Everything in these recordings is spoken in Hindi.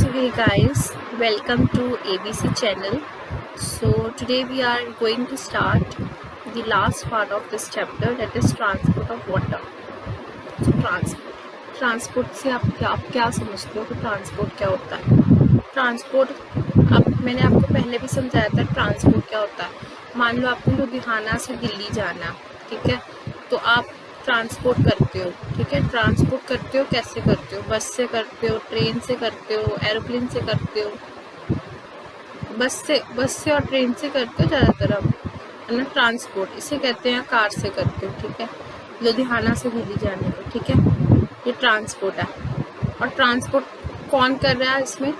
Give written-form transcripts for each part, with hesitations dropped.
So hey guys, welcome to ABC channel. So today we are going to start the last part of this chapter, that is transport of water. So transport से आप क्या समझते हो कि ट्रांसपोर्ट क्या होता है? ट्रांसपोर्ट अब मैंने आपको पहले भी समझाया था ट्रांसपोर्ट क्या होता है। मान लो आपको लुधियाना से दिल्ली जाना, ठीक है, तो आप ट्रांसपोर्ट करते हो, ठीक है। ट्रांसपोर्ट करते हो, कैसे करते हो? बस से करते हो, ट्रेन से करते हो, एरोप्लेन से करते हो। बस से और ट्रेन से करते हो ज़्यादातर आप, है ना। ट्रांसपोर्ट इसे कहते हैं, कार से करते हो, ठीक है, लुधियाना से दिल्ली जाने को, ठीक है। ये ट्रांसपोर्ट है। और ट्रांसपोर्ट कौन कर रहा है? इसमें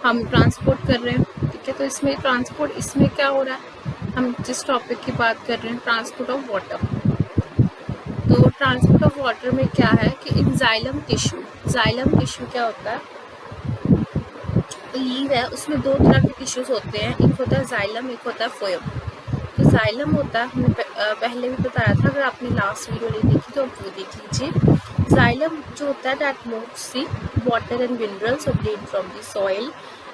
हम ट्रांसपोर्ट कर रहे हैं, ठीक है। तो इसमें ट्रांसपोर्ट, इसमें क्या हो रहा है, हम जिस टॉपिक की बात कर रहे हैं, ट्रांसपोर्ट ऑफ वाटर। तो ट्रांसपोर्ट ऑफ वाटर में क्या है कि इन जाइलम टिश्यू क्या होता है, लीव है, उसमें दो तरह के टिश्यूज होते हैं, एक होता है जाइलम, एक होता है फोएम। तो जाइलम होता है, हमने पहले भी बताया था, अगर आपने लास्ट वीडियो नहीं देखी तो आप वो देख लीजिए। जाइलम जो होता है that moves the water and minerals obtained from the soil,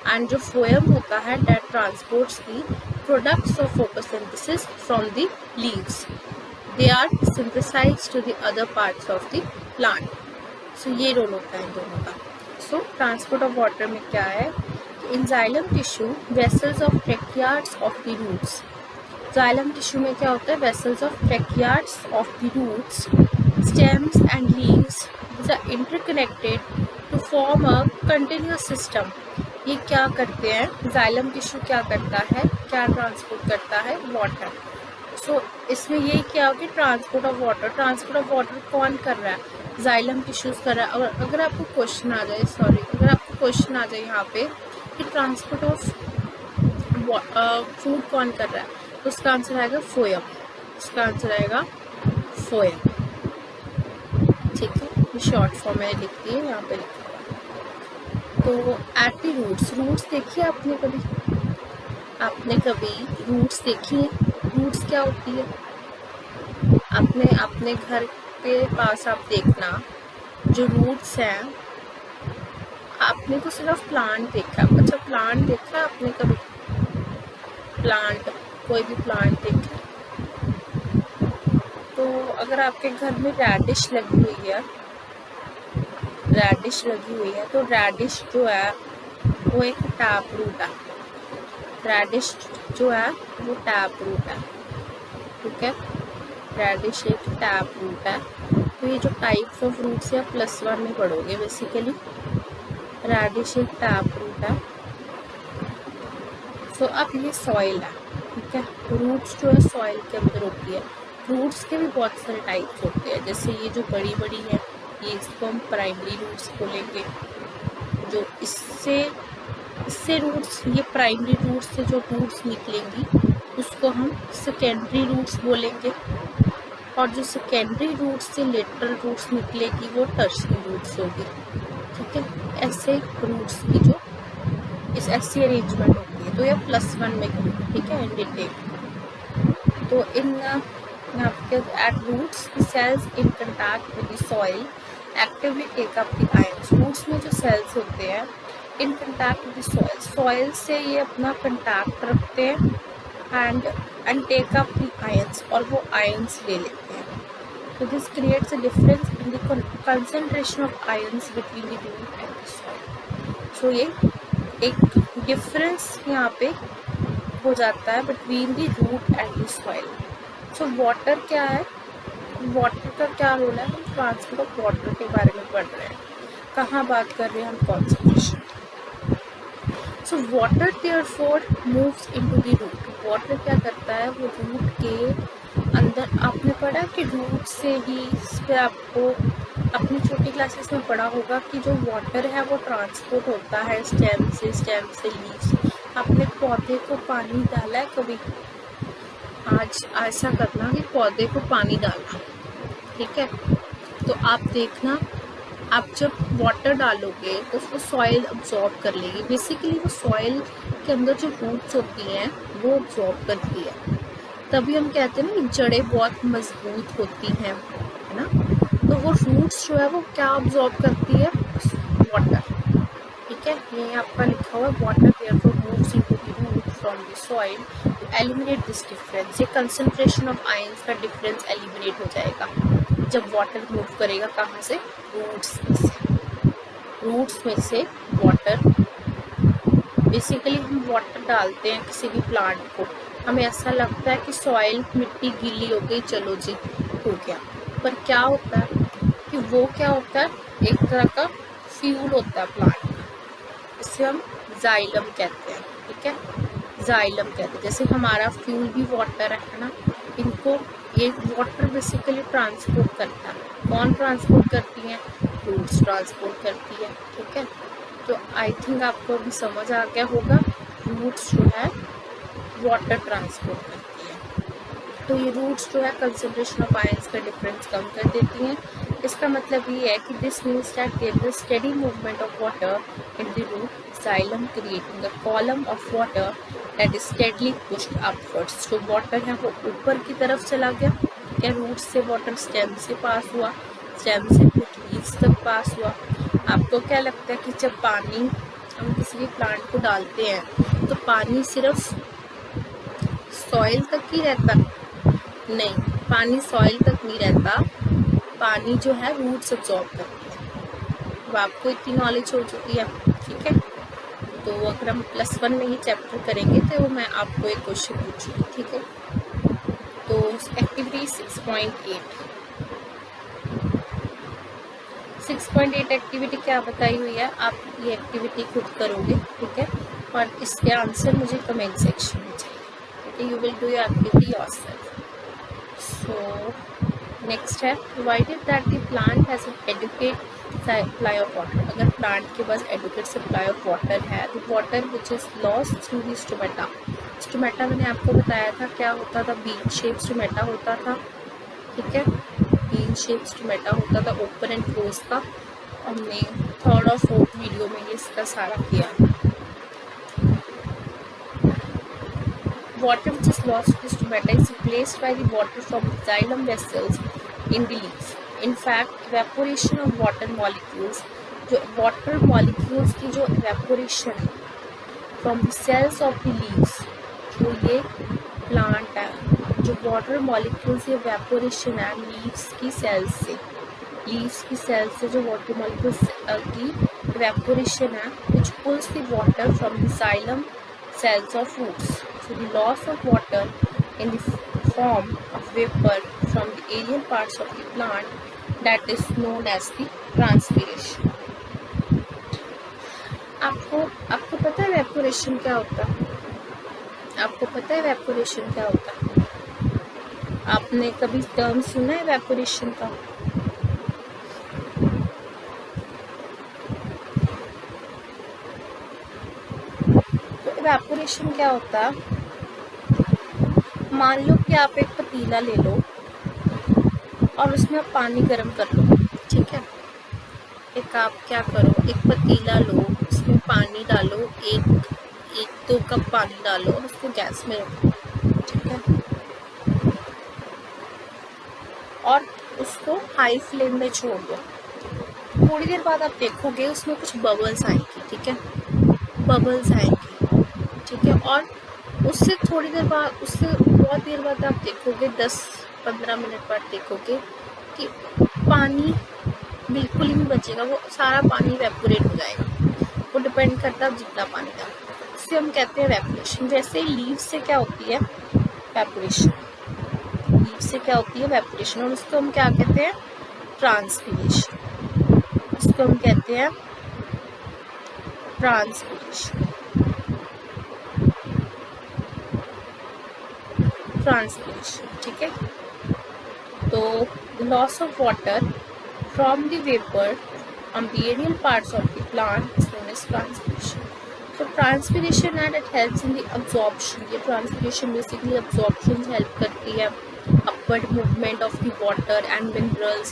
and जो फोएम होता है that transports the products of photosynthesis from the leaves, they are synthesised to the other parts of the plant. So ये रोल होता है इन दोनों का। सो ट्रांसपोर्ट ऑफ वाटर में क्या है, in xylem tissue vessels of tracheids of the roots. Xylem tissue में क्या होता है, vessels of tracheids of the roots, stems and leaves are interconnected to form a continuous system. ये क्या करते हैं, जाइलम टिश्यू क्या करता है, क्या ट्रांसपोर्ट करता है, वाटर। सो इसमें ये क्या हो कि ट्रांसपोर्ट ऑफ वाटर कौन कर रहा है, जाइलम टिश्यूज कर रहा है। अगर आपको क्वेश्चन आ जाए यहाँ पे कि ट्रांसपोर्ट ऑफ फूड कौन कर रहा है, तो उसका आंसर आएगा फोएम। ठीक है, ये शॉर्ट फॉर्म में लिख दिए, यहाँ पे लिखा हुआ। तो एट द रूट्स देखिए आपने कभी रूट्स देखी है? रूट्स क्या होती है, अपने घर के पास आप देखना, जो रूट्स हैं, आपने तो सिर्फ प्लांट देखा। अच्छा, प्लांट देखा आपने कभी? कोई भी प्लांट देखा? तो अगर आपके घर में रेडिश लगी हुई है, तो रेडिश जो है वो एक टैप रूट है। रेडिश जो है वो टैप रूट है, ठीक है। रेडिश एक टैप रूट है। तो ये जो टाइप्स ऑफ रूट्स है +1 में पढ़ोगे बेसिकली। रेडिश एक टैप रूट है। सो अब ये सॉइल है, ठीक है। रूट्स जो है सॉइल के अंदर होती है। रूट्स के भी बहुत सारे टाइप्स होते हैं, जैसे ये जो बड़ी हैं, ये इसको हम प्राइमरी रूट्स बोलेंगे। जो इससे रूट्स, ये प्राइमरी रूट्स से जो रूट्स निकलेंगी उसको हम सेकेंडरी रूट्स बोलेंगे, और जो सेकेंडरी रूट्स से लेटरल रूट्स निकलेगी वो टर्शरी रूट्स होगी, ठीक है। ऐसे रूट्स की जो ऐसी अरेंजमेंट होती है। तो ये +1 में करेंगे, ठीक है, इन डिटेल। तो at roots the cells in contact with the soil actively take up the ions। roots में जो cells होते हैं in contact with the soil से ये अपना contact रखते हैं and take up the ions, और वो ions ले लेते हैं। तो this creates a difference in the concentration of ions between the root and the soil। so ये एक difference यहाँ पे हो जाता है between the root and the soil। So water क्या है, वाटर का क्या रोल है, हम ट्रांसपोर्ट ऑफ वाटर के बारे में पढ़ रहे हैं। कहाँ बात कर रहे हैं हम, concentration. So water therefore moves into the root. Water क्या करता है, वो रूट के अंदर, आपने पढ़ा कि रूट से ही, इस पर आपको अपनी छोटी क्लासेस में पढ़ा होगा कि जो वाटर है वो ट्रांसपोर्ट होता है स्टेम से लीव्स। आपने पौधे को पानी डाला है कभी? आज ऐसा करना कि पौधे को पानी डालना, ठीक है। तो आप देखना, आप जब वाटर डालोगे तो उसको सॉइल अब्जॉर्ब कर लेगी। बेसिकली वो सॉइल के अंदर जो रूट्स होती हैं वो अब्जॉर्ब करती है। तभी हम कहते हैं ना कि जड़ें बहुत मजबूत होती हैं, है ना। तो वो रूट्स जो है वो क्या अब्जॉर्ब करती है, वाटर, ठीक है। ये आपका लिखा हुआ है water therefore moves into the root from the soil to eliminate this difference. ये कंसंट्रेशन ऑफ आयंस का डिफरेंस एलिमिनेट हो जाएगा जब वाटर मूव करेगा, कहाँ से, रूट्स में से वाटर। बेसिकली हम वाटर डालते हैं किसी भी प्लांट को, हमें ऐसा लगता है कि सॉइल मिट्टी गीली हो गई, चलो जी हो गया, पर क्या होता है कि वो क्या होता है, एक तरह का फ्यूल होता है प्लांट का, इसे हम जाइलम कहते हैं। ठीक है, जाइलम कहते हैं। जैसे हमारा फ्यूल भी वाटर है ना, इनको ये वाटर बेसिकली ट्रांसपोर्ट करता है। कौन ट्रांसपोर्ट करती है, रूट्स ट्रांसपोर्ट करती है। ठीक है, तो आई थिंक आपको अभी समझ आ गया होगा, रूट्स जो है वाटर ट्रांसपोर्ट करती है। तो ये रूट्स जो है कंसंट्रेशन ऑफ आयंस का डिफरेंस कम कर देती हैं। इसका मतलब ये है कि this means that there is steady movement of water in the root xylem creating a column of water that is steadily pushed upwards. जो वाटर है वो ऊपर की तरफ चला गया, क्या रूट से वाटर स्टेम से पास हुआ, स्टेम से लीव्स तक पास हुआ। आपको क्या लगता है कि जब पानी हम किसी भी प्लांट को डालते हैं तो पानी सिर्फ सॉइल तक ही रहता, नहीं, पानी सॉइल तक नहीं रहता, पानी जो है रूट्स अब्सॉर्ब करती है। अब आपको इतनी नॉलेज हो चुकी है। ठीक है, तो अगर हम +1 में ये चैप्टर करेंगे तो मैं आपको एक क्वेश्चन पूछूंगी। ठीक है, तो एक्टिविटी 6.8 एक्टिविटी क्या बताई हुई है, आप ये एक्टिविटी खुद करोगे। ठीक है, और इसके आंसर मुझे कमेंट सेक्शन में चाहिए। ठीक है, you will do your activity yourself. So next है, provided that the plant has an adequate supply of water. अगर प्लांट के पास एडुकेट सप्लाई ऑफ वाटर है, the water which is lost through the stomata. Stomata मैंने आपको बताया था क्या होता था, बीन शेप स्टोमेटा होता था। ठीक है, बीन शेप स्टोमेटा होता था, ओपन एंड क्लोज का। हमने 3rd और 4th वीडियो में ये इसका सारा किया। Water which is lost to the stomata is replaced by the water from the xylem vessels in the leaf. In fact, evaporation of water molecules, जो water molecules की जो evaporation है from the cells of the leaves, जो ये plant है, जो water molecules की evaporation है leaves की cells से, leaves की cells से जो water molecules की evaporation है, which pulls the water from the xylem cells of roots. So the loss of water in the form of vapor from the aerial parts of the plant, that is known as the transpiration. आपको पता है वेपोरेशन क्या होता है? आपको पता है वेपोरेशन क्या होता है? आपने कभी टर्म सुना है वेपोरेशन का? तो वेपोरेशन क्या होता है, मान लो कि आप एक पतीला ले लो और उसमें आप पानी गर्म कर लो। ठीक है, एक आप क्या करो, एक पतीला लो, उसमें पानी डालो, एक 2 कप पानी डालो और उसको गैस में रखो। ठीक है, और उसको हाई फ्लेम में छोड़ दो। थोड़ी देर बाद आप देखोगे उसमें कुछ बबल्स आएंगे। ठीक है, बबल्स आएंगे। ठीक है, और उससे थोड़ी देर बाद, उससे बहुत देर बाद आप देखोगे, 10-15 मिनट बाद देखोगे कि पानी बिल्कुल ही नहीं बचेगा, वो सारा पानी वेपोरेट हो जाएगा। वो डिपेंड करता है आप जितना पानी डालते, इससे हम कहते हैं वेपोरेशन। जैसे लीव से क्या होती है वेपोरेशन, लीव से क्या होती है वेपोरेशन, और उसको हम क्या कहते हैं, ट्रांसपिरेशन। उसको हम कहते हैं ट्रांसपिरेशन। ठीक है, तो loss of water from the vapor on the aerial parts of the plant is known as transpiration. So transpiration and it helps in the absorption. ये transpiration basically absorption help करती है, upward movement of the water and minerals.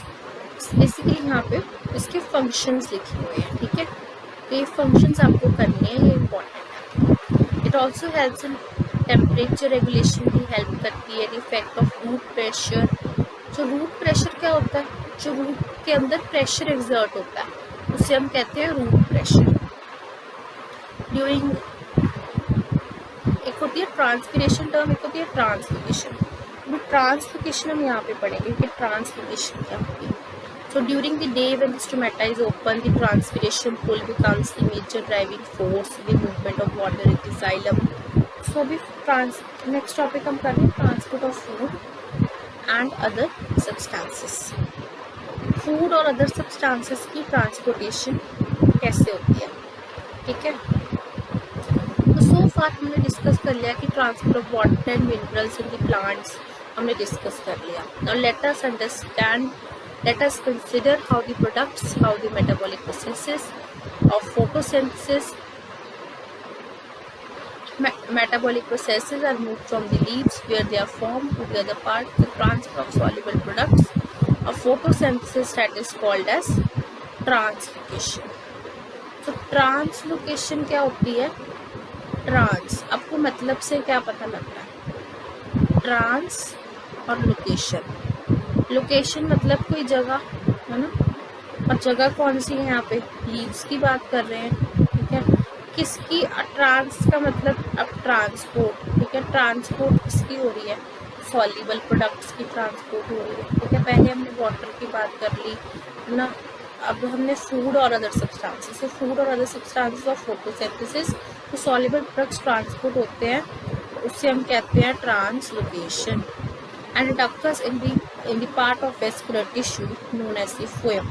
Basically यहाँ पे इसके functions लिखे हुए हैं। ठीक है, तो ये functions आपको करने हैं, ये important है। It also helps in temperature regulation भी help करती है, the effect of root pressure। जो रूट प्रेशर क्या होता है, जो रूट के अंदर प्रेशर एक्सर्ट होता है उसे हम कहते हैं रूट प्रेशर। ड्यूरिंग, एक होती है ट्रांसपिरेशन टर्म, एक होती है ट्रांसलोकेशन। अभी ट्रांसलोकेशन हम यहाँ पे पढ़ेंगे कि ट्रांसलोकेशन क्या होती है। So during the day when the stomata is open, the transpiration pool becomes the major driving force in the movement of water in the xylem. So अभी next topic हम कर रहे हैं transport of food and other substances. Food और other substances की transportation कैसे होती है, ठीक है। तो so far हमने डिस्कस कर लिया कि transport of water and minerals in the plants हमने डिस्कस कर लिया। Now let us consider how the products, how the metabolic processes of photosynthesis, metabolic processes are moved from the leaves where they are formed to the other part, the transfer of soluble products of photosynthesis that is called as translocation. तो ट्रांसलोकेशन क्या होती है? ट्रांस, आपको मतलब से क्या पता लग रहा है? ट्रांस और लोकेशन। लोकेशन मतलब कोई जगह है ना, और जगह कौन सी है? यहाँ पे लीव्स की बात कर रहे हैं, ठीक है। किसकी? ट्रांस का मतलब अब ट्रांसपोर्ट, ठीक है। ट्रांसपोर्ट किसकी हो रही है? सॉल्युबल प्रोडक्ट्स की ट्रांसपोर्ट हो रही है, ठीक है। पहले हमने वाटर की बात कर ली ना, अब हमने फूड और अदर सब्सटेंसेस। तो फूड और अदर सब्सटेंसेस ऑफ फोटोसिंथेसिस, तो सॉल्युबल प्रोडक्ट्स ट्रांसपोर्ट होते हैं, उससे हम कहते हैं translocation. And it occurs in the part of vascular tissue known as the phloem,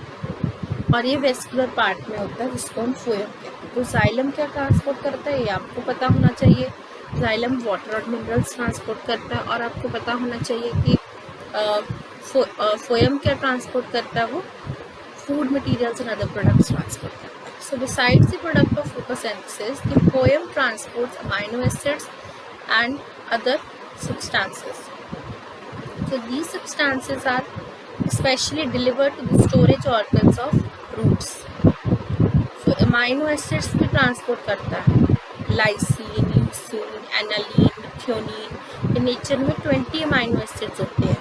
और ये वेस्कुलर पार्ट में होता है जिसको हम फोएम कहते हैं। तो जाइलम क्या ट्रांसपोर्ट करता है, ये आपको पता होना चाहिए। जाइलम वाटर और मिनरल्स ट्रांसपोर्ट करता है, और आपको पता होना चाहिए कि फोएम क्या ट्रांसपोर्ट करता है, वो food materials and other products transport करता है। So besides the product of photosynthesis, the phloem transports amino acids and other substances. So these substances are especially delivered to the storage organs of roots. So amino acids भी ट्रांसपोर्ट करता है, लाइसिन, ल्यूसीन, एनालीन, थ्योनीन। ये नेचर में 20 अमाइनो एसिड्स होते हैं।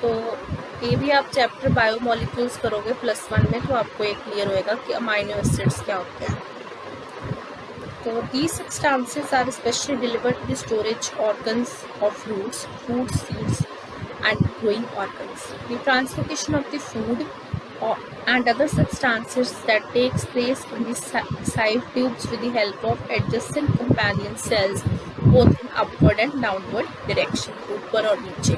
तो ये भी आप चैप्टर बायोमोलिक्यूल्स करोगे +1 में, तो आपको ये क्लियर होएगा कि अमाइनो एसिड्स क्या होते हैं। So these substances are especially delivered to the storage organs of roots, food, seeds, and growing organs. The translocation of the food and other substances that takes place in the side tubes with the help of adjacent companion cells, both in upward and downward direction. ऊपर और नीचे,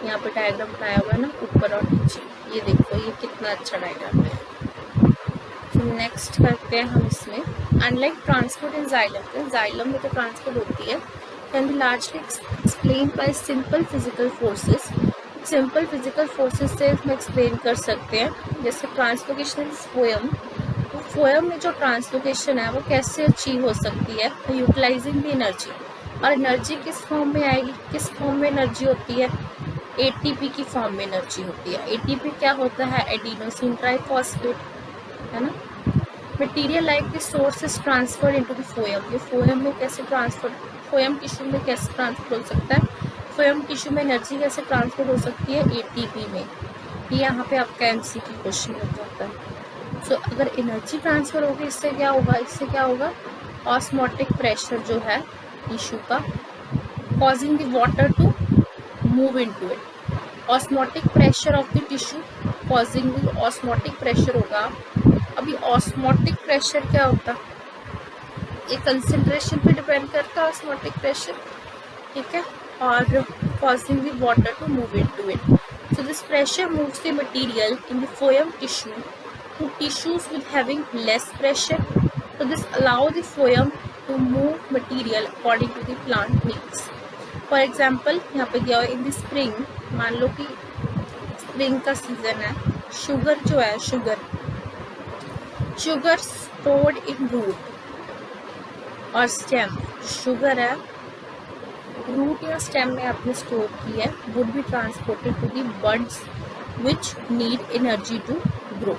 यहाँ पे डायग्राम बनाया हुआ है ना, ऊपर और नीचे। ये देखो, ये कितना अच्छा डायग्राम है। नेक्स्ट करते हैं हम इसमें अनलाइक ट्रांसपोर्ट इन जाइलम। जाइलम में तो ट्रांसपोर्ट होती है, can be largely explain by simple physical forces. Simple physical forces से हम एक्सप्लेन कर सकते हैं, जैसे ट्रांसलोकेशन इज फोएम। तो फोएम में जो ट्रांसलोकेशन है वो कैसे अचीव हो सकती है? Utilizing the energy. और एनर्जी किस फॉर्म में आएगी? किस फॉर्म में एनर्जी होती है? एटीपी की फॉर्म में एनर्जी होती है। एटीपी क्या होता है? एडिनोसिन ट्राइफॉस्फेट, है ना। Material like the source is transferred into the phloem. ये फोएम में कैसे ट्रांसफर, फोएम टिश्यू में कैसे ट्रांसफर हो सकता है? फोएम टिश्यू में एनर्जी कैसे ट्रांसफर हो सकती है? एटीपी में। ये यहाँ पे आपका एमसीक्यू क्वेश्चन लग जाता है। सो अगर एनर्जी ट्रांसफर होगी, इससे क्या होगा? इससे क्या होगा? ऑस्मोटिक प्रेशर जो है टिश्यू का, causing the water to move into it. Osmotic pressure of the tissue causing the osmotic pressure होगा। अभी ऑस्मोटिक प्रेशर क्या होता है? ये कंसंट्रेशन पे डिपेंड करता है ऑस्मोटिक प्रेशर, ठीक है, और causing the water to move into it. So this pressure moves the material in the phloem tissue to tissues with having less pressure. So this allow the phloem to move material according to the plant needs. For example, यहाँ पे दिया हुआ in the spring, मान लो कि स्प्रिंग का सीजन है, शुगर जो है, शुगर stored in root और स्टेम। शुगर है, रूट या स्टेम में आपने स्टोर की है, would be transported to the buds which need energy to grow.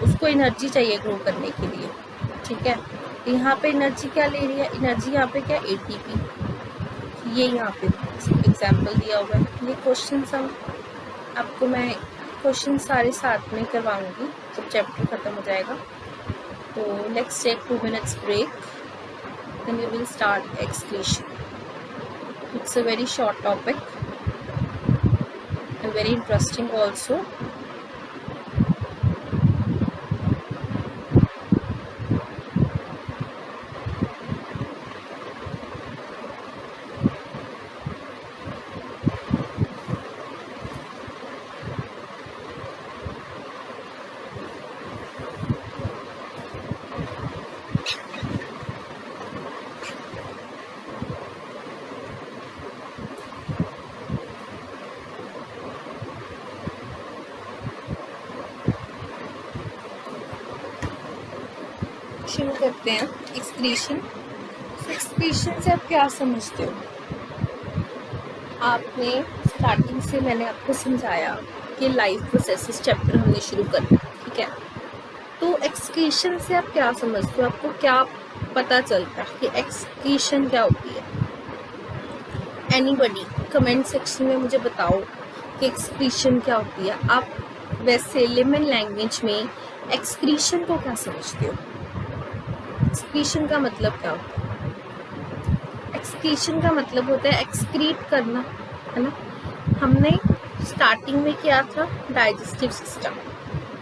उसको एनर्जी चाहिए ग्रो करने के लिए, ठीक है। यहाँ पे एनर्जी क्या ले रही है? एनर्जी यहाँ पे क्या? एटीपी। ये यहाँ पे एग्जाम्पल दिया हुआ है। ये क्वेश्चन हम आपको मैं क्वेश्चन सारे साथ में करवाऊंगी जब चैप्टर खत्म हो जाएगा। So let's take 2 minutes break, then we will start excretion. It's a very short topic and very interesting also. शुरू करते हैं एक्सक्रीशन। एक्सक्रीशन से आप क्या समझते हो? आपने स्टार्टिंग से मैंने आपको समझाया कि लाइफ प्रोसेसेस चैप्टर हमने शुरू करना है, ठीक है? तो एक्सक्रीशन से आप क्या समझते हो? आपको क्या पता चलता है कि एक्सक्रीशन क्या होती है? एनीबडी कमेंट सेक्शन में मुझे बताओ कि एक्सक्रीशन क्या होती है। आप वैसे लेमन लैंग्वेज में एक्सक्रीशन को क्या समझते हो? एक्सक्रीशन का मतलब क्या होता है? एक्सक्रीशन का मतलब होता है एक्सक्रीट करना, है ना? हमने स्टार्टिंग में किया था डाइजेस्टिव सिस्टम,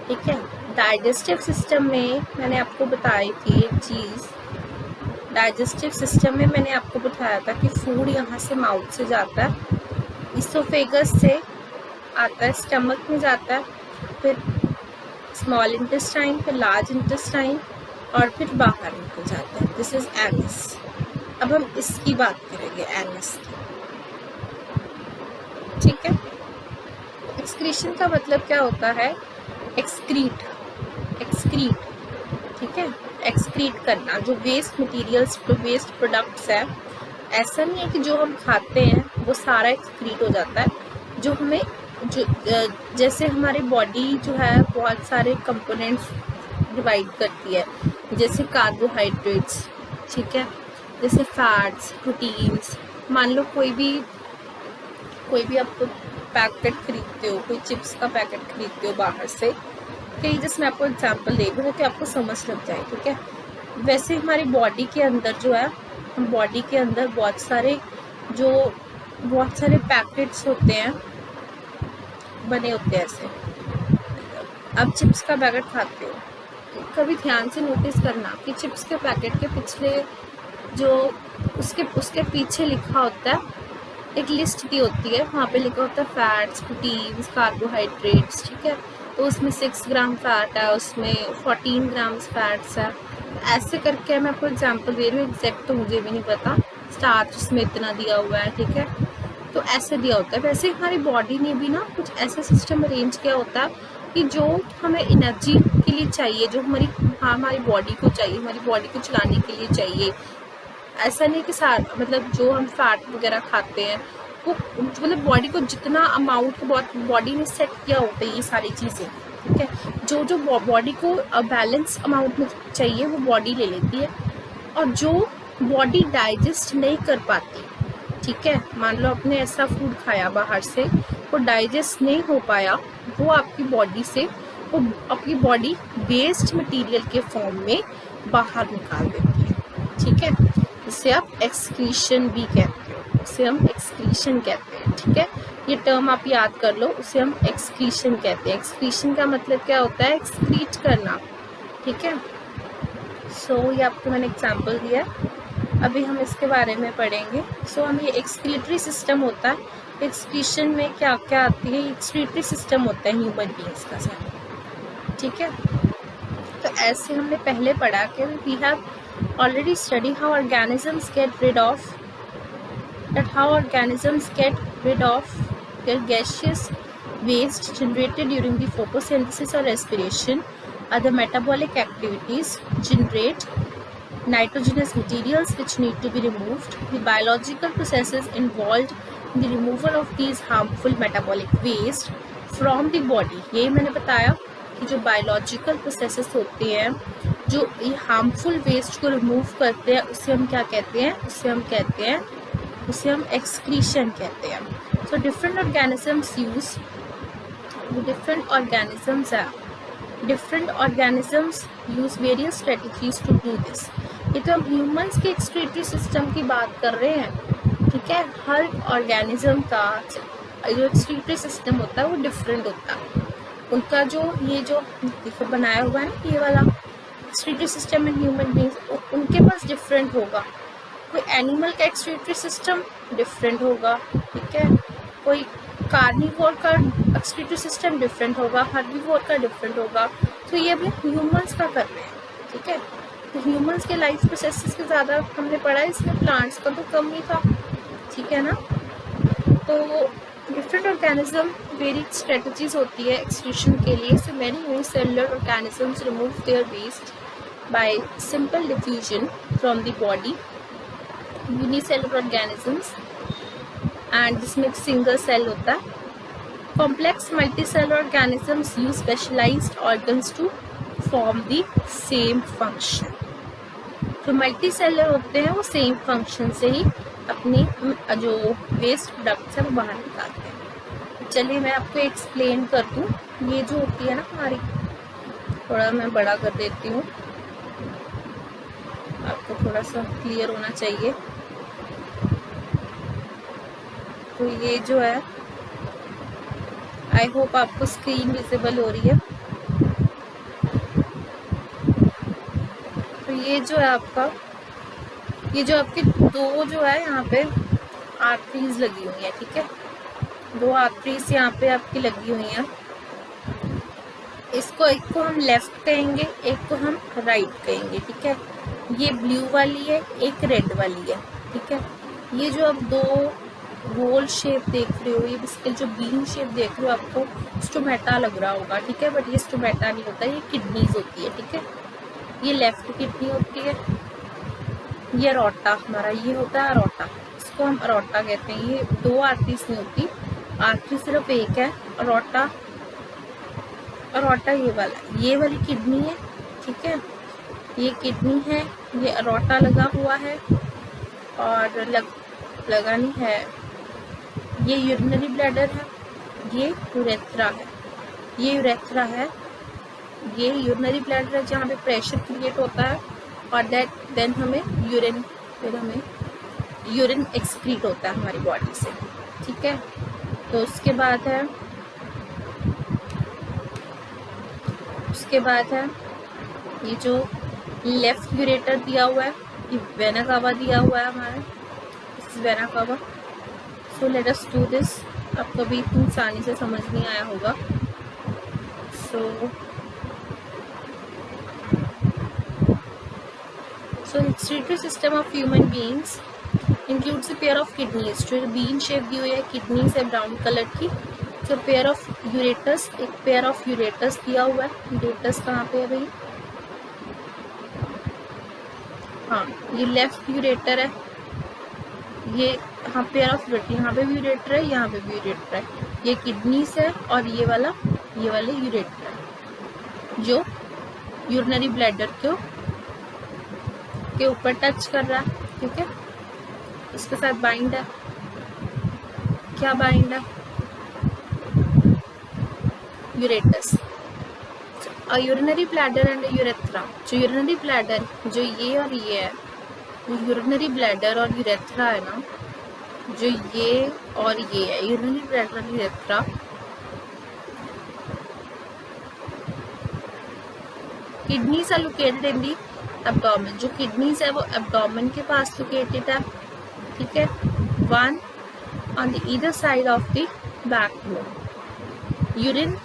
ठीक है? डाइजेस्टिव सिस्टम में मैंने आपको बताई थी एक चीज़। डाइजेस्टिव सिस्टम में मैंने आपको बताया था कि फूड यहाँ से माउथ से जाता है, इसोफेगस से आता है, स्टमक में जाता है, फिर स्मॉल इंटेस्टाइन, फिर लार्ज इंटेस्टाइन और फिर बाहर निकल जाता है। This is anus. अब हम इसकी बात करेंगे, एनस की, ठीक है? एक्सक्रीशन का मतलब क्या होता है? एक्सक्रीट, एक्सक्रीट, ठीक है? एक्सक्रीट करना। जो वेस्ट मटेरियल्स, वेस्ट प्रोडक्ट्स है, ऐसा नहीं है कि जो हम खाते हैं वो सारा एक्सक्रीट हो जाता है। जो हमें जो जैसे हमारी बॉडी जो है बहुत सारे कंपोनेंट्स डिवाइड करती है, जैसे कार्बोहाइड्रेट्स, ठीक है, जैसे फैट्स, प्रोटीन्स। मान लो कोई भी आप पैकेट खरीदते हो, कोई चिप्स का पैकेट खरीदते हो बाहर से, कहीं जैसे मैं आपको एग्जांपल दे दूँ कि आपको समझ लग जाए, ठीक है? वैसे हमारी बॉडी के अंदर जो है, हम बॉडी के अंदर बहुत सारे पैकेट्स होते हैं, बने होते हैं ऐसे। अब चिप्स का पैकेट खाते हो, कभी ध्यान से नोटिस करना कि चिप्स के पैकेट के पिछले जो उसके पीछे लिखा होता है, एक लिस्ट दी होती है, वहाँ पे लिखा होता है फैट्स, प्रोटीन्स, कार्बोहाइड्रेट्स, ठीक है? तो उसमें 6 ग्राम फैट है, उसमें 14 ग्राम फैट्स है। ऐसे करके मैं आपको एग्जांपल दे रही हूँ, एग्जैक्ट तो मुझे भी नहीं पता। स्टार्च उसमें इतना दिया हुआ है, ठीक है? तो ऐसे दिया होता है। वैसे हमारी बॉडी ने भी ना कुछ ऐसा सिस्टम अरेंज किया होता है कि जो हमें एनर्जी के लिए चाहिए, जो हमारी बॉडी को चाहिए, हमारी बॉडी को चलाने के लिए चाहिए। ऐसा नहीं कि सारा मतलब जो हम फैट वगैरह खाते हैं वो मतलब बॉडी को जितना अमाउंट बॉडी ने सेट किया होता है ये सारी चीज़ें, ठीक है? जो बॉडी को बैलेंस अमाउंट में चाहिए वो बॉडी ले लेती है, और जो बॉडी डाइजेस्ट नहीं कर पाती, ठीक है, मान लो आपने ऐसा फूड खाया बाहर से, वो डाइजेस्ट नहीं हो पाया, वो आपकी बॉडी से वो आपकी बॉडी वेस्ट मटेरियल के फॉर्म में बाहर निकाल देती है, ठीक है? इसे आप एक्सक्रीशन भी कहते हो, उसे हम एक्सक्रीशन कहते हैं, ठीक है? ये टर्म आप याद कर लो, उसे हम एक्सक्रीशन कहते हैं। एक्सक्रीशन का मतलब क्या होता है? एक्सक्रीट करना, ठीक है? सो ये आपको मैंने एग्जाम्पल दिया, अभी हम इसके बारे में पढ़ेंगे। सो हम ये एक्सक्रीटरी सिस्टम होता है, एक्सक्रीशन में क्या क्या आती है, एक्सक्रीटरी सिस्टम होता है ह्यूमन बींग्स का सारा, ठीक है? तो ऐसे हमने पहले पढ़ा कि we have already studied how organisms get rid of their gaseous waste generated during the photosynthesis or respiration. Other metabolic activities generate nitrogenous materials which need to be removed. The biological processes involved in the removal of these harmful metabolic waste from the body. यही मैंने बताया कि जो बायोलॉजिकल प्रोसेसेस होते हैं जो ये हार्मफुल वेस्ट को रिमूव करते हैं, उसे हम क्या कहते हैं? उसे हम एक्सक्रीशन कहते हैं। सो डिफरेंट ऑर्गेनिजम्स है, different organisms use various strategies to do this. ये तो हम ह्यूमंस के एक्सक्रीटरी सिस्टम की बात कर रहे हैं, ठीक है। हर ऑर्गेनिज्म का जो एक्सक्रीटरी सिस्टम होता है वो डिफरेंट होता है। उनका जो ये जो देखो बनाया हुआ है ना ये वाला excretory system in human beings, उनके पास डिफरेंट होगा। कोई एनिमल का एक्सक्रीटरी सिस्टम डिफरेंट होगा, ठीक है। कोई कार्निवोर का एक्सक्रीटरी सिस्टम डिफरेंट होगा, हर्बीवोर का डिफरेंट होगा। तो ये अभी ह्यूमंस का कर रहे हैं, ठीक है। तो ह्यूमंस के लाइफ प्रोसेसेस के ज़्यादा हमने पढ़ा है, इसमें प्लांट्स का तो कम ही था, ठीक है ना। तो डिफरेंट ऑर्गेनिज्म वेरी स्ट्रेटजीज होती है एक्सक्रीशन के लिए। So many unicellular organisms remove their waste by simple diffusion from the body. Unicellular organisms and जिसमें एक सिंगल सेल होता है। Complex multicellular organisms use specialised organs to form the same function. जो मल्टी सेलर होते हैं वो सेम फंक्शन से ही अपनी जो वेस्ट प्रोडक्ट्स है वो बाहर निकालते हैं। चलिए मैं आपको एक्सप्लेन कर दूँ। ये जो होती है ना हमारी, थोड़ा मैं बड़ा कर देती हूँ, आपको थोड़ा सा क्लियर होना चाहिए। तो ये जो है, आई होप आपको स्क्रीन विजिबल हो रही है। तो ये जो है आपका, ये जो आपके दो जो है यहाँ पे आर्टरीज लगी हुई है, ठीक है। दो आर्टरीज यहाँ पे आपकी लगी हुई हैं। इसको एक को हम लेफ्ट कहेंगे, एक को हम राइट कहेंगे, ठीक है। ये ब्लू वाली है, एक रेड वाली है, ठीक है। ये जो आप दो गोल शेप देख रहे हो, ये बिस्किट जो बीन शेप देख रहे हो, आपको स्टोमेटा लग रहा होगा, ठीक है। बट ये स्टोमेटा नहीं होता, ये किडनीज होती है, ठीक है। ये लेफ्ट किडनी होती है, ये अरोटा हमारा ये होता है अरोटा, इसको हम अरोटा कहते हैं। ये दो आर्टरीज नहीं होती, आर्टरी सिर्फ एक है। अरोटा, अरोटा ये वाला, ये वाली किडनी है, ठीक है। ये किडनी है, ये अरोटा लगा हुआ है और लगा नहीं है। ये यूरिनरी ब्लैडर है, ये यूरेथ्रा है, ये यूरेथ्रा है। ये यूरिनरी ब्लैडर है जहाँ पे प्रेशर क्रिएट होता है और देन हमें यूरिन एक्सक्रीट होता है हमारी बॉडी से, ठीक है। तो उसके बाद है ये जो लेफ्ट यूरेटर दिया हुआ है, ये वेना कावा दिया हुआ है हमारा, vena cava. So let us do this. अब कभी इतनी आसानी से समझ नहीं आया होगा। So excretory system of human beings includes a pair of kidneys। जो बीन शेप दी हुई है, किडनीज है ब्राउन कलर की। जो पेयर ऑफ यूरेटस, एक पेयर ऑफ यूरेटस दिया हुआ है। यूरेटस कहाँ पे है भाई? हाँ, ये लेफ्ट यूरेटर है। ये हाँ पेयर ऑफ यूरेटर, यहाँ पे भी यूरेटर है, यहाँ पे भी यूरेटर है। ये किडनीज है और ये वाले यूरेटर है जो यूरिनरी ब्लैडर के ऊपर टच कर रहा है, ठीक है। इसके साथ बाइंड है, क्या बाइंड है? Ureters. Urinary bladder and urethra. जो यूरिनरी ब्लैडर, जो ये और ये है, यूरिनरी ब्लैडर और यूरेथ्रा है ना, जो ये और ये है, यूरिनरी ब्लैडर और urethra, kidneys are located in the abdomen. जो किडनीज है वो एब्डोमेन के पास लोकेटेड है, ठीक है। One on the either side of the backbone. Urine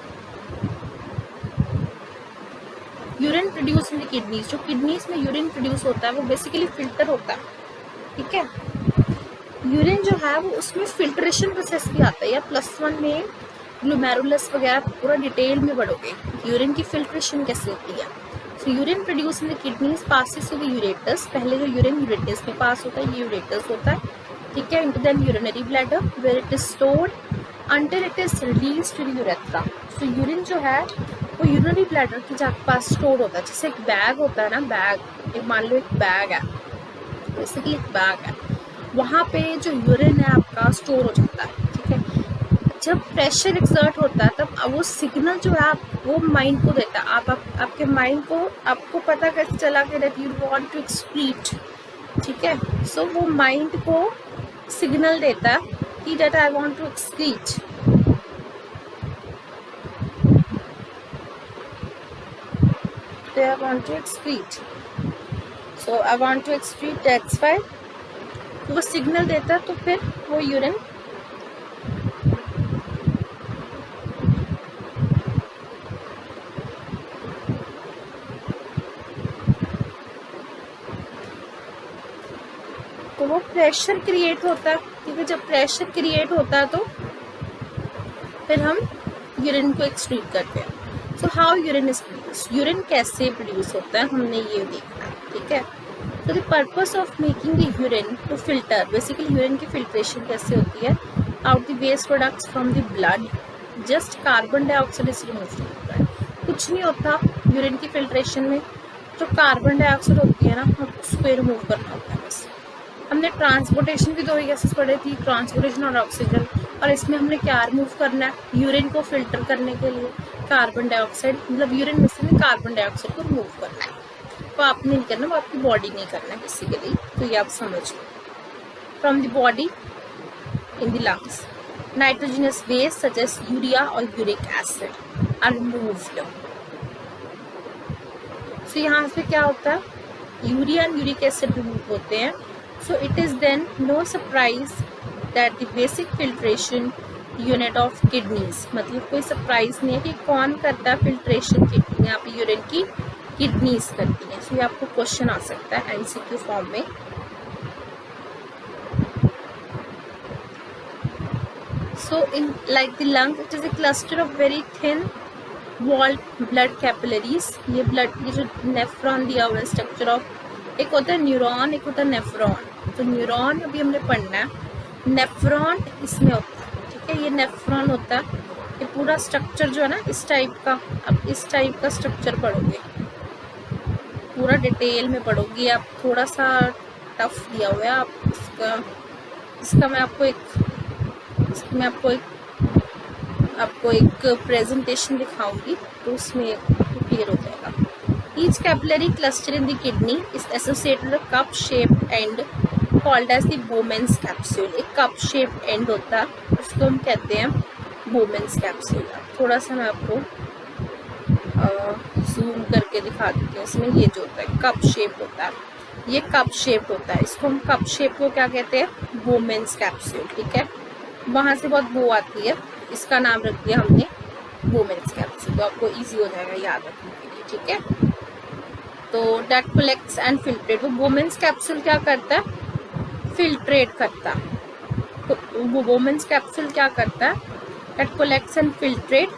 produce in the kidneys. जो किडनीज में यूरिन प्रोड्यूस होता है वो बेसिकली फिल्टर होता है, ठीक है। यूरिन जो है वो उसमें फिल्ट्रेशन प्रोसेस भी आता है, या +1 में ग्लोमेरुलस वगैरह पूरा डिटेल में पढ़ोगे यूरिन की फिल्ट्रेशन कैसे होती है। So urine produce in the kidneys passes to the ureters. पहले जो यूरिन यूरेटस में पास होता है, ये यूरेटस होता है, ठीक है, into the urinary bladder where it is stored until it is released to the urethra. So urine जो है वो यूरिनरी ब्लैडर के पास स्टोर होता है। जैसे एक बैग होता है ना, बैग, एक मान लो एक बैग है, बेसिकली एक बैग है, वहाँ पे जो यूरिन है आपका स्टोर हो जाता है, ठीक है। जब प्रेशर एक्सर्ट होता है तब वो सिग्नल जो है आप वो माइंड को देता है। आपके माइंड को आपको पता कैसे चला कि that you want to excrete, ठीक है। सो वो माइंड को सिग्नल देता है कि that I want to excrete. I want to excrete. So I want to excrete, that's why वो सिग्नल देता तो फिर वो यूरिन तो वो प्रेशर क्रिएट होता है, क्योंकि जब प्रेशर क्रिएट होता है तो फिर हम यूरिन को एक्सक्रीट करते हैं। So how urine is produce, urine कैसे प्रोड्यूस होता है हमने ये देखना है, ठीक है। तो the purpose of making the urine to filter, basically urine की फिल्ट्रेशन कैसे होती है, out the waste products from the blood, just carbon dioxide is removed from the blood. कुछ नहीं होता यूरिन की फिल्ट्रेशन में, जो कार्बन डाइऑक्साइड होती है ना उसको रिमूव करना होता है बस। हमने ट्रांसपोर्टेशन की 2 गैसेस पढ़ी थी, ट्रांसपोर्टेशन और ऑक्सीजन, और इसमें हमने क्या रिमूव करना है, यूरिन को फिल्टर करने के लिए कार्बन डाइऑक्साइड, मतलब यूरिन में से कार्बन डाइऑक्साइड को रिमूव करना है। तो आपने नहीं करना, वो आपकी बॉडी नहीं करना बेसिकली, तो ये आप समझ लो। From the body in the lungs nitrogenous waste such as urea और uric acid are removed. So यहाँ पे क्या होता है, urea and uric acid remove होते हैं। So it is then no surprise that the basic filtration unit of kidneys, मतलब कोई सरप्राइज नहीं है कि कौन करता है फिल्ट्रेशन किडनी, यहाँ पे यूरिन की किडनीज करती हैं। सो ये आपको क्वेश्चन आ सकता है एमसीक्यू फॉर्म में। So in like the lungs, it is a cluster of very thin walled blood capillaries। ये ब्लड की जो नेफ्रॉन दिया हुआ है स्ट्रक्चर ऑफ, एक होता है न्यूरॉन, एक होता है नेफ्रॉन। तो न्यूरॉन अभी हमने पढ़ना है, नेफ्रॉन इसमें होता है, ठीक है। ये नेफ्रॉन होता है, ये पूरा स्ट्रक्चर जो है ना इस टाइप का, अब इस टाइप का स्ट्रक्चर पढ़ोगे, पूरा डिटेल में पढ़ोगे आप, थोड़ा सा टफ दिया हुआ है आप इसका मैं आपको एक प्रेजेंटेशन दिखाऊंगी तो उसमें क्लियर हो जाएगा। Each capillary cluster in the kidney is associated with a cup-shaped end called as the Bowman's capsule। एक cup-shaped end होता है, उसको हम कहते हैं Bowman's capsule। थोड़ा सा मैं आपको जूम करके दिखा देती हूँ। इसमें ये जो होता है कप शेप होता है, ये कप शेप होता है, इसको हम कप शेप को क्या कहते हैं, Bowman's capsule, ठीक है। वहाँ से बहुत बो आती है, इसका नाम रख दिया हमने Bowman's capsule, तो आपको ईजी हो जाएगा याद रखने के लिए, ठीक है। तो डेट कलेक्ट्स एंड फिल्ट्रेट, वो Bowman's कैप्सूल क्या करता है, फिल्ट्रेट करता है। तो वो Bowman's कैप्सूल क्या करता है, that collects and filtrate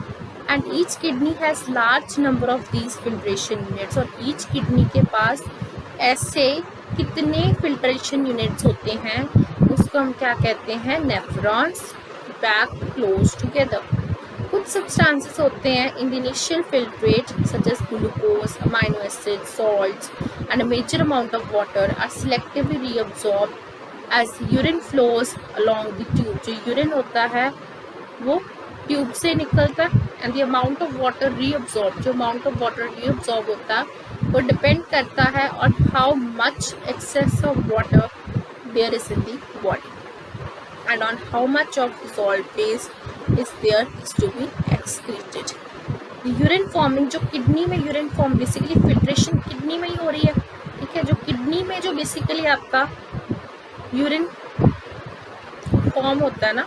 and each kidney has large number of these filtration units. और ईच किडनी के पास ऐसे कितने फिल्ट्रेशन यूनिट्स होते हैं, उसको हम क्या कहते हैं, नेफ्रॉन्स पैक्ड क्लोज टुगेदर। कुछ सब्सटेंसेस होते हैं in the initial filtrate such as glucose, amino acid, salts and a major amount of water are selectively reabsorbed as urine flows along the tube. जो यूरिन होता है वो ट्यूब से निकलता है and the amount of water reabsorb, जो अमाउंट ऑफ वाटर रीअब्सॉर्ब होता है वो डिपेंड करता है on how much excess of water there is in the body and on how much of dissolved phase is there is to be excreted। Urine forming, जो किडनी में urine form, basically filtration kidney में ही हो रही है, ठीक है। जो किडनी में जो बेसिकली आपका यूरिन फॉर्म होता है ना,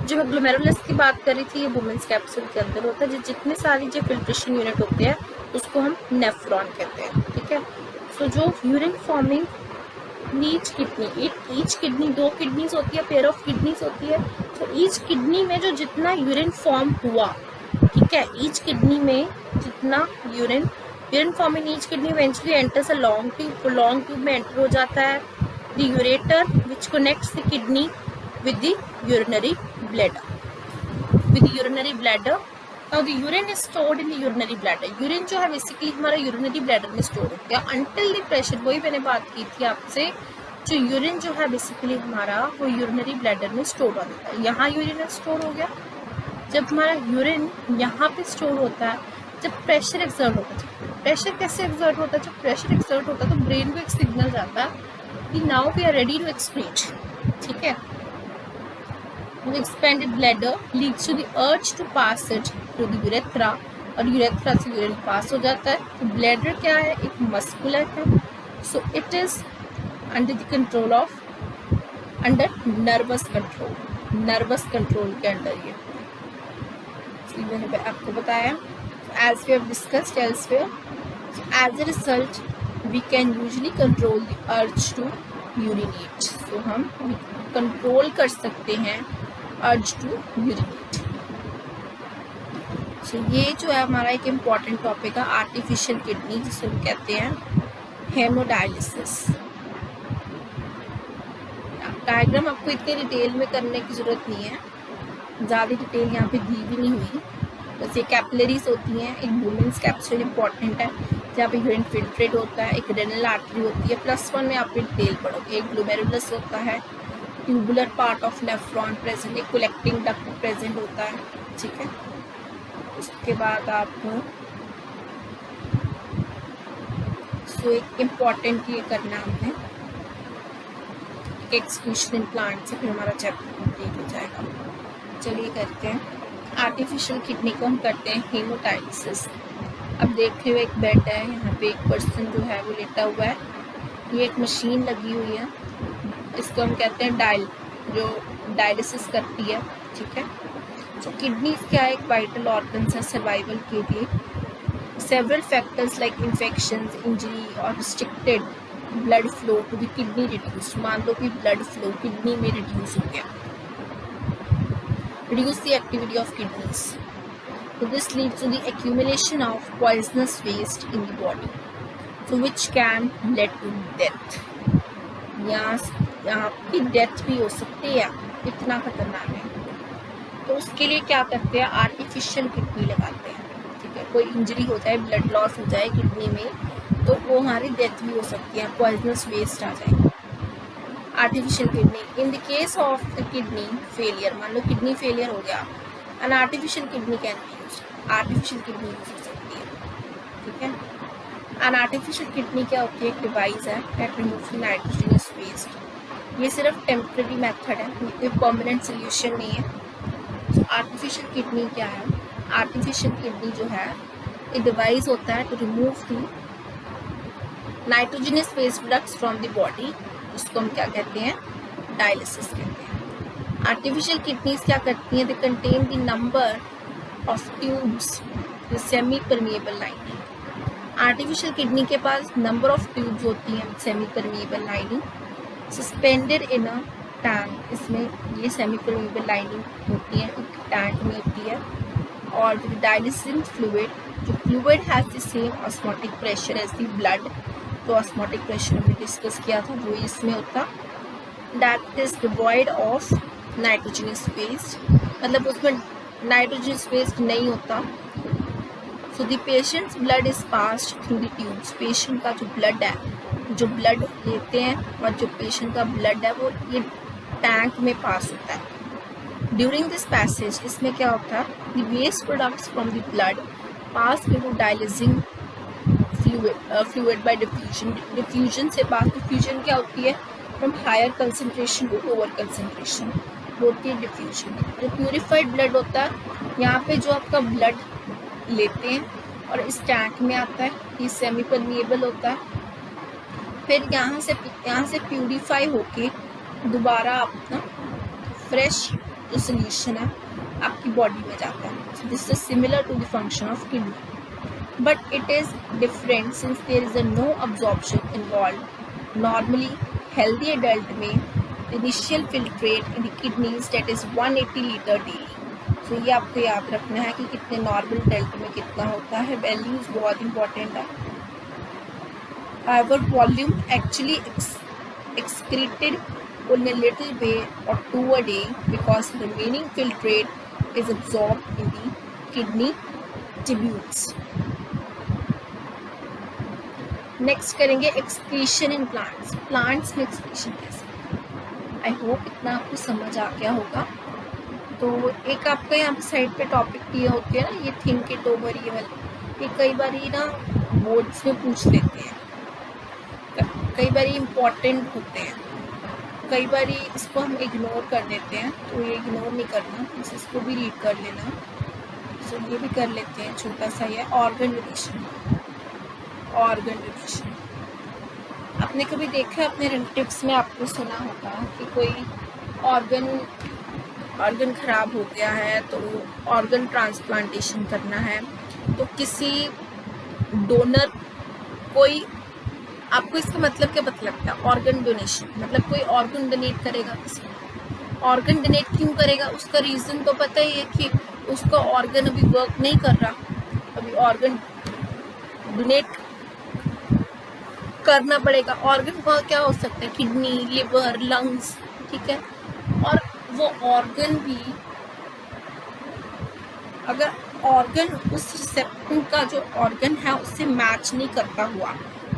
जो मैं ग्लोमेरुलस की बात कर रही थी, ये Bowman's कैप्सूल के अंदर होता है। जो जितने सारी जो फिल्ट्रेशन यूनिट होते हैं उसको हम नेफ्रॉन कहते हैं, ठीक है। सो जो urine forming each kidney, 2 kidneys होती है, पेयर ऑफ किडनीज होती है। तो ईच किडनी में जो जितना यूरिन फॉर्म हुआ, ठीक है, ईच किडनी में जितना urine forming each kidney eventually enters a long tube में एंटर हो जाता है the ureter which connects the kidney with the urinary bladder. Now the urine is stored in the urinary bladder। Urine जो है बेसिकली हमारा यूरिनरी ब्लैडर में स्टोर हो गया अंटिल द प्रेशर, वही मैंने बात की थी आपसे, जो यूरिन जो है बेसिकली हमारा वो यूरिनरी ब्लैडर में स्टोर हो जाता है। यहाँ यूरिन स्टोर हो गया जब हमारा यूरिन यहाँ पे स्टोर होता है, जब प्रेशर एक्सर्ट होता है, प्रेशर कैसे एक्सर्ट होता है, जब प्रेशर एक्सर्ट होता है तो ब्रेन को एक सिग्नल जाता है कि now we are ready to excrete, ठीक है। Expanded bladder leads to the urge to pass it through the urethra, और यूरेथ्रा से यूरिन पास हो जाता है। तो ब्लैडर क्या है, एक मस्कुलर है, so it is under the control of, under nervous control, nervous control के अंडर ये मैंने आपको बताया। As we have discussed elsewhere, as a result we can usually control the urge to urinate, तो हम कंट्रोल कर सकते हैं अर्ज टू यूरिनेट। सो ये जो है हमारा एक इम्पॉर्टेंट टॉपिक है, आर्टिफिशियल किडनी, जिसे हम कहते हैं हेमोडायलिसिस। डायग्राम आपको इतने डिटेल में करने की ज़रूरत नहीं है, ज़्यादा डिटेल यहाँ पे दी भी नहीं हुई। बस ये कैपिलरीज होती हैं, एक वुमेन्स कैप्सूल इंपॉर्टेंट है जहाँ पे यूरिन फिल्ट्रेट होता है, एक रेनल आर्टरी होती है, +1 में आप डिटेल पढ़ोगे, एक ग्लोमेरुलस होता है, tubular part of nephron present, एक कलेक्टिंग डक्ट प्रेजेंट होता है, ठीक है। उसके बाद आपको एक इम्पॉर्टेंट ये करना हमने एक्सक्रीशन प्लांट से, फिर हमारा चैप्टर कंप्लीट हो जाएगा। चलिए करते हैं। आर्टिफिशियल किडनी को हम करते हैं हेमोडायलिसिस। अब देख रहे हो एक बेड है, यहाँ पे एक पर्सन जो है वो लेटा हुआ है, ये एक मशीन लगी हुई है, इसको हम कहते हैं डायल, जो डायलिसिस करती है, ठीक है। तो किडनी क्या है, एक वाइटल ऑर्गन है सर्वाइवल के लिए। Several factors like infections, injury और restricted blood flow to the kidney reduce, मान लो कि ब्लड फ्लो किडनी में रिड्यूस हो गया, reduce the activity of kidneys. So this leads to the accumulation of poisonous waste in the body, so which can lead to death. यहाँ की डेथ भी हो सकती है, इतना खतरनाक है। तो उसके लिए क्या करते हैं, आर्टिफिशियल किडनी लगाते हैं, ठीक है। कोई इंजरी हो जाए, ब्लड लॉस हो जाए किडनी में, तो वो हमारी डेथ भी हो सकती है, पॉइजनस वेस्ट आ जाए। Artificial kidney, in the case of the kidney failure, मान लो किडनी फेलियर हो गया, an artificial kidney can be used, artificial kidney use हो सकती है, ठीक है। एन आर्टिफिशियल किडनी क्या होती है, एक डिवाइस है दैट रिमूव्स नाइट्रोजनस वेस्ट। ये सिर्फ टेम्परेरी मेथड है, कोई परमानेंट सोल्यूशन नहीं है। तो आर्टिफिशियल किडनी क्या है, आर्टिफिशियल किडनी जो है एक डिवाइस होता है to remove the nitrogenous waste products from the body, उसको हम क्या कहते हैं, डायलिसिस कहते हैं। आर्टिफिशियल किडनीज क्या करती हैं, they contain the number of tubes semi permeable lining. Artificial kidney के पास नंबर ऑफ ट्यूब्स होती हैं semi permeable lining, suspended in a tank, इसमें ये सेमी परमिएबल लाइनिंग होती है, टैंक में होती है। और डायलिसिस फ्लूइड, जो fluid has the same osmotic pressure as the blood, तो ऑस्मोटिक प्रेशर हमने डिस्कस किया था, वो इसमें होता, that is devoid of nitrogenous waste, मतलब उसमें नाइट्रोजनस वेस्ट नहीं होता। So the patient's blood is passed through the tubes, patient का जो ब्लड है, जो ब्लड लेते हैं और जो पेशेंट का ब्लड है वो ये टैंक में पास होता है। ड्यूरिंग दिस पैसेज, इसमें क्या होता है, the waste products from the blood pass into dialysing fluid by diffusion, diffusion से पास, डिफ्यूजन क्या होती है, from higher concentration to lower concentration होती है डिफ्यूजन। जो प्यूरिफाइड ब्लड होता है, यहाँ पे जो आपका ब्लड लेते हैं और इस टैंक में आता है, ये सेमी परमिएबल होता है, फिर यहाँ से प्यूरिफाई होके दोबारा अपना फ्रेश जो सोल्यूशन है आपकी बॉडी में जाता है। So this is similar to the function of kidney, but it is different since there is a no absorption involved. Normally, healthy adult में initial filtrate in the kidneys that is 180 liter daily. So ये आपको याद रखना है कि कितने normal adult में कितना होता है, values बहुत important है। However, volume actually excreted in a little way or 2 a day because remaining filtrate is absorbed in the kidney tubules. Next करेंगे एक्सक्रीशन इन प्लांट्स, प्लांट्स में एक्सक्रीशन कैसे। आई होप इतना आपको समझ आ गया होगा। तो एक आपका यहाँ पे साइड पे टॉपिक दिए होते हैं ना, ये थिंक इट ओवर, ये वाले, ये कई बार ही ना बोर्ड्स में पूछ लेते हैं, कई बार इम्पोर्टेंट होते हैं, कई बार इसको हम इग्नोर कर देते हैं, तो ये इग्नोर नहीं करना, इसको भी रीड कर लेना। सो ये भी कर लेते हैं, छोटा सा ये ऑर्गन डोनेशन। ऑर्गन डोनेशन आपने कभी देखा है अपने रिलेटिव्स में, आपने सुना होगा कि कोई ऑर्गन ख़राब हो गया है तो ऑर्गन ट्रांसप्लांटेशन करना है, तो किसी डोनर, कोई, आपको इसका मतलब क्या पता लगता है? ऑर्गन डोनेशन मतलब कोई ऑर्गन डोनेट करेगा किसी को। ऑर्गन डोनेट क्यों करेगा? उसका रीज़न तो पता ही है कि उसका ऑर्गन अभी वर्क नहीं कर रहा, अभी ऑर्गन डोनेट करना पड़ेगा। ऑर्गन का क्या हो सकता है? किडनी, लिवर, लंग्स, ठीक है। और वो ऑर्गन भी, अगर ऑर्गन उस रिसेप्टेंट का जो ऑर्गन है उससे मैच नहीं करता हुआ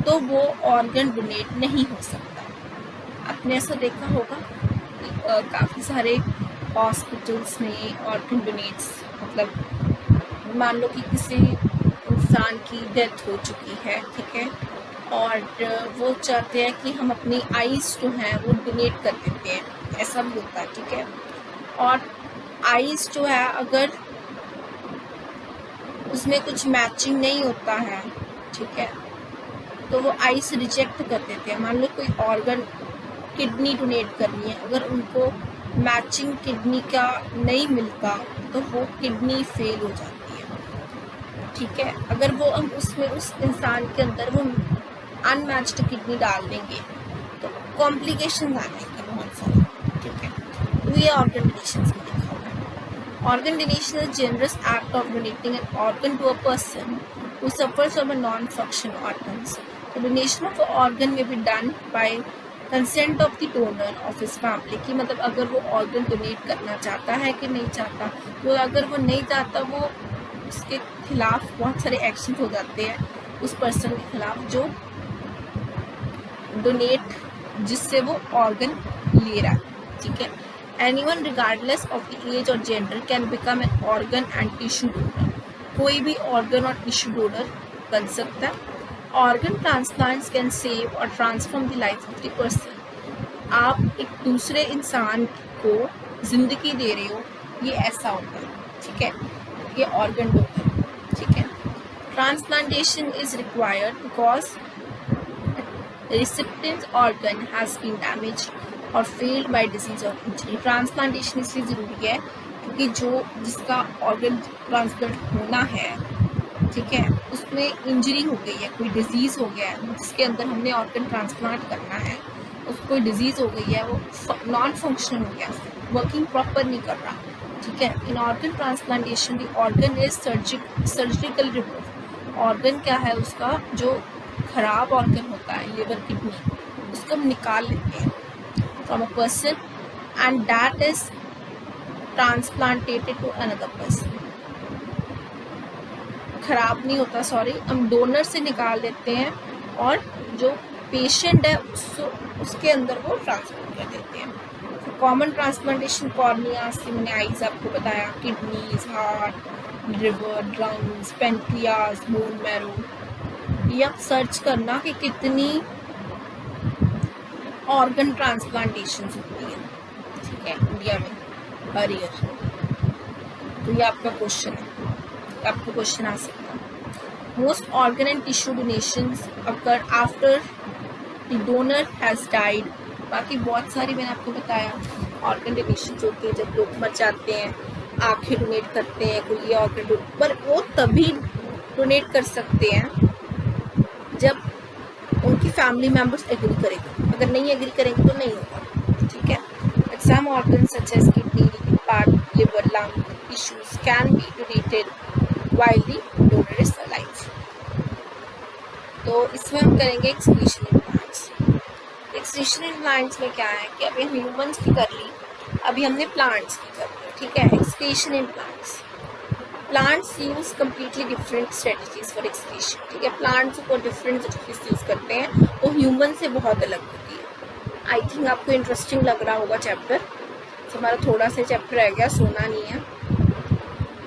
तो वो ऑर्गन डोनेट नहीं हो सकता। आपने ऐसा देखा होगा कि काफ़ी सारे हॉस्पिटल्स में ऑर्गन डोनेट्स, मतलब मान लो कि किसी इंसान की डेथ हो चुकी है, ठीक है, और वो चाहते हैं कि हम अपनी आईज़ जो हैं वो डोनेट कर देते हैं, ऐसा भी होता है, ठीक है। और आईज़ जो है अगर उसमें कुछ मैचिंग नहीं होता है, ठीक है, तो वो आईज़ रिजेक्ट कर देते हैं। मान लो कोई ऑर्गन, किडनी डोनेट करनी है, अगर उनको मैचिंग किडनी का नहीं मिलता तो वो किडनी फेल हो जाती है, ठीक है। अगर वो हम उसमें उस इंसान के अंदर वो अनमैच्ड किडनी डाल देंगे तो कॉम्प्लिकेशन आएंगे बहुत सारे, ठीक है। तो ये ऑर्गन डोनेशन में लिखा हुआ है। Organ donation is generous act of donating an organ to a person who suffers from a non-function organs. The donation of an organ may be done by consent of the donor of his family, कि मतलब अगर वो ऑर्गन डोनेट करना चाहता है कि नहीं चाहता, तो अगर वो नहीं चाहता वो उसके खिलाफ बहुत सारे एक्शन हो जाते हैं उस पर्सन के खिलाफ जो डोनेट, जिससे वो ऑर्गन ले रहा है, ठीक है। Anyone regardless of the age और gender can become an organ and tissue donor, कोई भी ऑर्गन और टिश्यू डोनर बन सकता है। ऑर्गन ट्रांसप्लांट्स कैन सेव और transform the life of the person, आप एक दूसरे इंसान को जिंदगी दे रहे हो, ये ऐसा होता है, ठीक है, ये ऑर्गन डोनर, ठीक है। Transplantation is required because recipient organ has been damage or failed by disease or injury. Transplantation इसलिए ज़रूरी है क्योंकि जिसका ऑर्गन ट्रांसप्लांट होना है, ठीक है, उसमें इंजरी हो गई है, कोई डिजीज़ हो गया है जिसके अंदर हमने ऑर्गन ट्रांसप्लांट करना है, उसको कोई डिजीज़ हो गई है, वो नॉन फंक्शनल हो गया, वर्किंग प्रॉपर नहीं कर रहा, ठीक है। In organ transplantation the organ is surgical remove, organ क्या है उसका, जो खराब ऑर्गन होता है, लिवर, किडनी, उसको हम निकाल लेते हैं from a person and that is transplantated to another person. खराब नहीं होता, सॉरी, हम डोनर से निकाल लेते हैं और जो पेशेंट है उसके अंदर वो ट्रांसफर कर देते हैं। कॉमन ट्रांसप्लांटेशन कॉर्निया से मैंने आईज आपको बताया, kidneys, heart, liver, lungs, pancreas, bone marrow, ये आप सर्च करना कि कितनी ऑर्गन ट्रांसप्लांटेशन होती है, ठीक है, इंडिया में हर ईयर। तो ये आपका क्वेश्चन है, आपको क्वेश्चन आ सकता है। Most organ and tissue donations occur after the donor has died. बाकी बहुत सारी मैंने आपको बताया ऑर्गन डोनेशन होती है, जब लोग मर जाते हैं, आँखें डोनेट करते हैं, कोई ऑर्गन पर वो तभी डोनेट कर सकते हैं जब उनकी फैमिली मेम्बर्स एग्री करेंगे, अगर नहीं एग्री करेंगे तो नहीं होगा, ठीक है। Some organ such as kidney, heart, liver, lung tissues can be donated while the donor is alive. तो इसमें हम करेंगे excretion in plants. Excretion in plants में क्या है कि अभी हम ह्यूमंस की कर ली, अभी हमने प्लांट्स की कर ली, ठीक है। Excretion in plants, plants use completely different strategies for excretion, ठीक है। प्लांट्स को डिफरेंट स्ट्रेटजीज यूज करते हैं, वो ह्यूमन से बहुत अलग होती है। आई थिंक आपको इंटरेस्टिंग लग रहा होगा चैप्टर, तो हमारा थोड़ा सा चैप्टर रह गया, सोना नहीं है।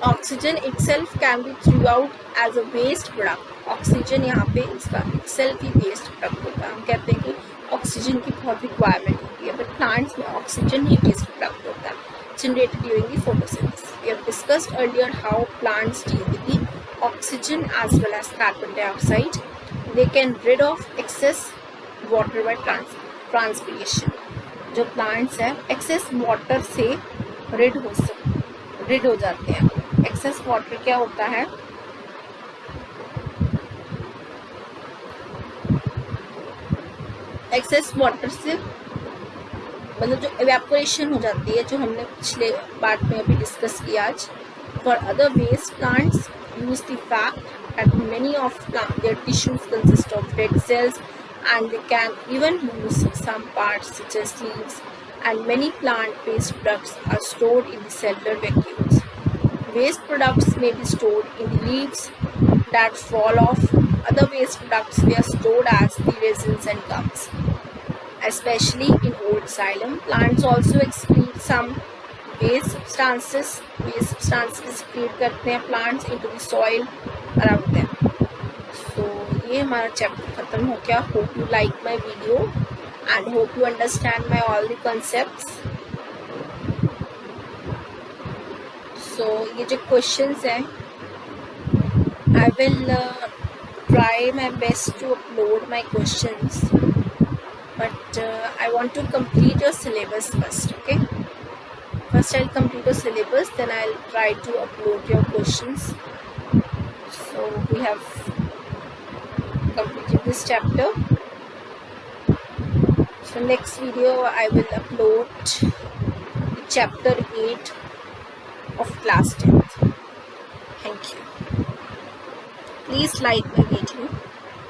Oxygen itself can be through out as a waste product. Oxygen यहाँ पे इसका इटसेल्फ ही वेस्ट प्रोडक्ट होता है। हम कहते हैं कि ऑक्सीजन की बहुत रिक्वायरमेंट होती है, बट प्लांट्स में ऑक्सीजन ही वेस्ट प्रोडक्ट होता है, generated during the photosynthesis. We have discussed earlier how plants deal with the oxygen as well as carbon dioxide. They can rid of excess water by transpiration. जो plants हैं excess water से rid हो जाते हैं। excess water क्या होता है? excess water से मतलब जो evaporation हो जाती है, जो हमने पिछले पार्ट में अभी डिस्कस किया आज। For other ways, plants use the fact that many of their tissues consist of dead cells, and they can even lose some parts such as leaves, and many plant-based products are stored in the cellular vacuoles. Waste products may be stored in the leaves that fall off. Other waste products were stored as the resins and gums. Especially in old xylem, plants also excrete some waste substances. Waste substances excrete करते हैं plants into the soil around them. So ये हमारा चैप्टर खत्म हो गया. Hope you like my video and hope you understand my all the concepts. So ये जो questions हैं, I will try my best to upload my questions. But I want to complete your syllabus first, okay? First I'll complete your syllabus, then I'll try to upload your questions. So we have completed this chapter. So next video I will upload the chapter 8 of class 10th. Thank you. Please like my video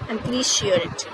and please share it.